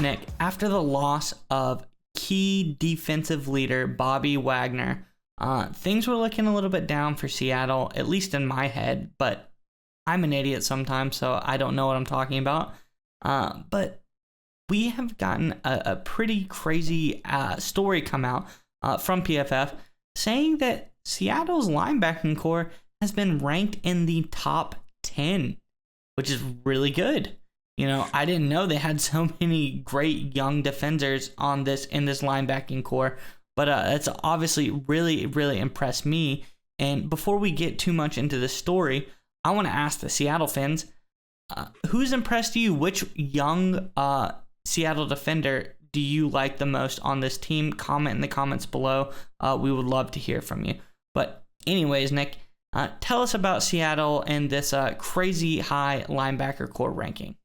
Nick, after the loss of key defensive leader Bobby Wagner, things were looking a little bit down for Seattle, at least in my head, but I'm an idiot sometimes, so I don't know what I'm talking about. But we have gotten a pretty crazy story come out from PFF saying that Seattle's linebacking core has been ranked in the top 10, which is really good. You know, I didn't know they had so many great young defenders in this linebacking core, but it's obviously really, really impressed me. And before we get too much into the story, I want to ask the Seattle fans, who's impressed you? Which young Seattle defender do you like the most on this team? Comment in the comments below. We would love to hear from you. But anyways, Nick, tell us about Seattle and this crazy high linebacker core ranking.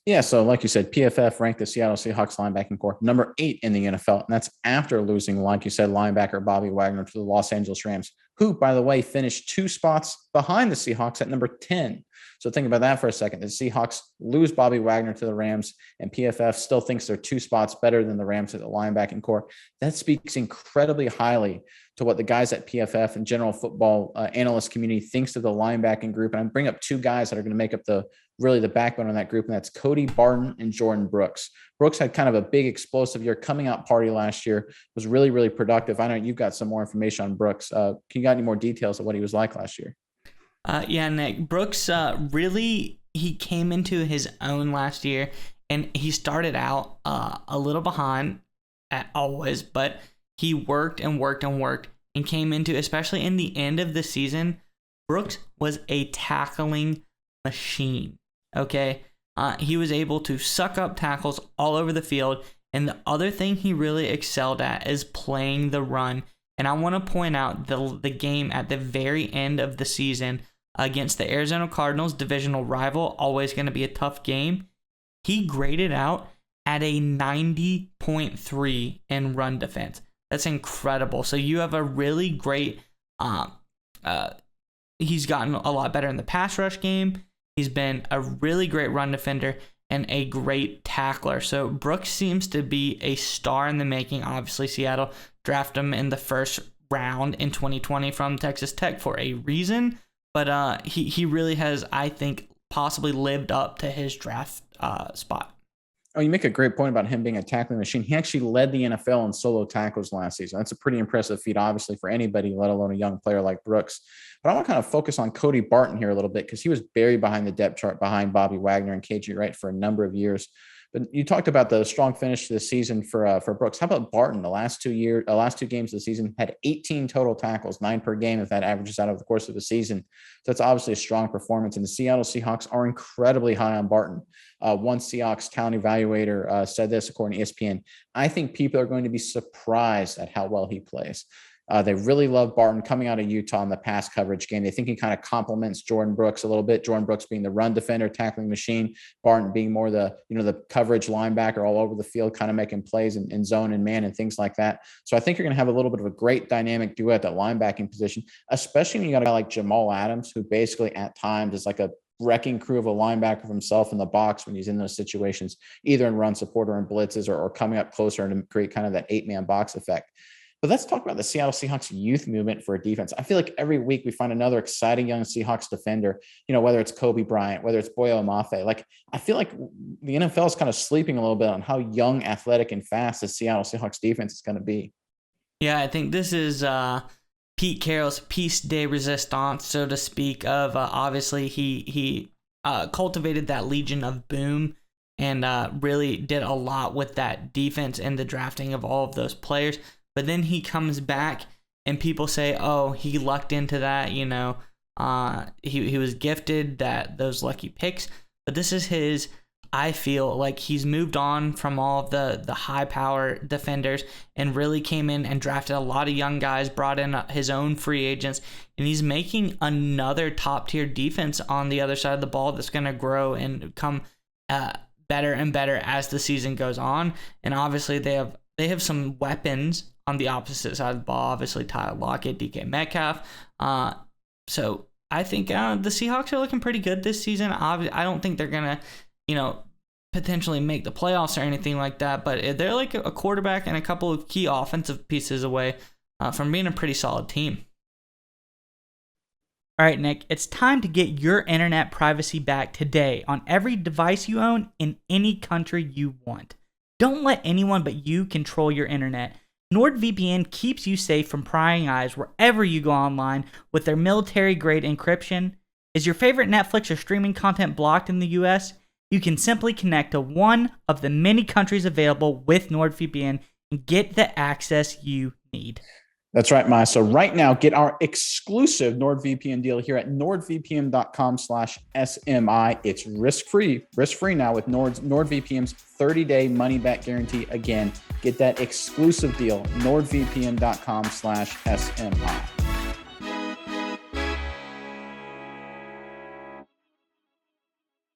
Yeah, so like you said, PFF ranked the Seattle Seahawks linebacking core number 8 in the NFL, and that's after losing, like you said, linebacker Bobby Wagner to the Los Angeles Rams, who, by the way, finished 2 spots behind the Seahawks at number 10. So think about that for a second. The Seahawks lose Bobby Wagner to the Rams, and PFF still thinks they're 2 spots better than the Rams at the linebacking core. That speaks incredibly highly to what the guys at PFF and general football analyst community thinks of the linebacking group. And I bring up 2 guys that are going to make up the backbone of that group, and that's Cody Barton and Jordyn Brooks. Brooks had kind of a big explosive year coming out party last year, was really, really productive. I know you've got some more information on Brooks. Can you got any more details of what he was like last year? Yeah, Nick, Brooks he came into his own last year, and he started out a little behind always, but he worked and came into, especially in the end of the season, Brooks was a tackling machine. Okay, he was able to suck up tackles all over the field, and the other thing he really excelled at is playing the run. And I want to point out the game at the very end of the season against the Arizona Cardinals, divisional rival, always going to be a tough game. He graded out at a 90.3 in run defense. That's incredible. So you have a really great. He's gotten a lot better in the pass rush game. He's been a really great run defender and a great tackler. So Brooks seems to be a star in the making. Obviously, Seattle drafted him in the first round in 2020 from Texas Tech for a reason. But he really has, I think, possibly lived up to his draft spot. Oh, you make a great point about him being a tackling machine. He actually led the NFL in solo tackles last season. That's a pretty impressive feat, obviously, for anybody, let alone a young player like Brooks. But I want to kind of focus on Cody Barton here a little bit because he was buried behind the depth chart behind Bobby Wagner and KJ Wright for a number of years. But you talked about the strong finish to the season for Brooks. How about Barton? The last 2 games of the season had 18 total tackles, 9 per game if that averages out over the course of the season. So that's obviously a strong performance. And the Seattle Seahawks are incredibly high on Barton. One Seahawks talent evaluator said this, according to ESPN. I think people are going to be surprised at how well he plays. They really love Barton coming out of Utah in the pass coverage game. They think he kind of complements Jordyn Brooks a little bit. Jordyn Brooks being the run defender, tackling machine. Barton being more the coverage linebacker all over the field, kind of making plays in zone and man and things like that. So I think you're going to have a little bit of a great dynamic duo at that linebacking position, especially when you got a guy like Jamal Adams, who basically at times is like a wrecking crew of a linebacker for himself in the box when he's in those situations, either in run support or in blitzes or coming up closer and to create kind of that 8-man box effect. But let's talk about the Seattle Seahawks youth movement for a defense. I feel like every week we find another exciting young Seahawks defender, whether it's Kobe Bryant, whether it's Boyo Mafe. Like, I feel like the NFL is kind of sleeping a little bit on how young, athletic, and fast the Seattle Seahawks defense is going to be. Yeah, I think this is Pete Carroll's piece de resistance, so to speak, of obviously he cultivated that legion of boom and really did a lot with that defense and the drafting of all of those players. But then he comes back and people say, oh, he lucked into that, he was gifted those lucky picks. But this is I feel like he's moved on from all of the high power defenders and really came in and drafted a lot of young guys, brought in his own free agents, and he's making another top tier defense on the other side of the ball that's going to grow and become better and better as the season goes on. And obviously they have some weapons on the opposite side of the ball, obviously Tyler Lockett, DK Metcalf. So I think the Seahawks are looking pretty good this season. I don't think they're going to, potentially make the playoffs or anything like that, but they're like a quarterback and a couple of key offensive pieces away from being a pretty solid team. All right, Nick, it's time to get your internet privacy back today on every device you own in any country you want. Don't let anyone but you control your internet. NordVPN keeps you safe from prying eyes wherever you go online with their military-grade encryption. Is your favorite Netflix or streaming content blocked in the US? You can simply connect to one of the many countries available with NordVPN and get the access you need. That's right, Maya. So right now, get our exclusive NordVPN deal here at nordvpn.com/SMI. It's risk-free now with NordVPN's 30-day money-back guarantee. Again, get that exclusive deal, nordvpn.com/SMI.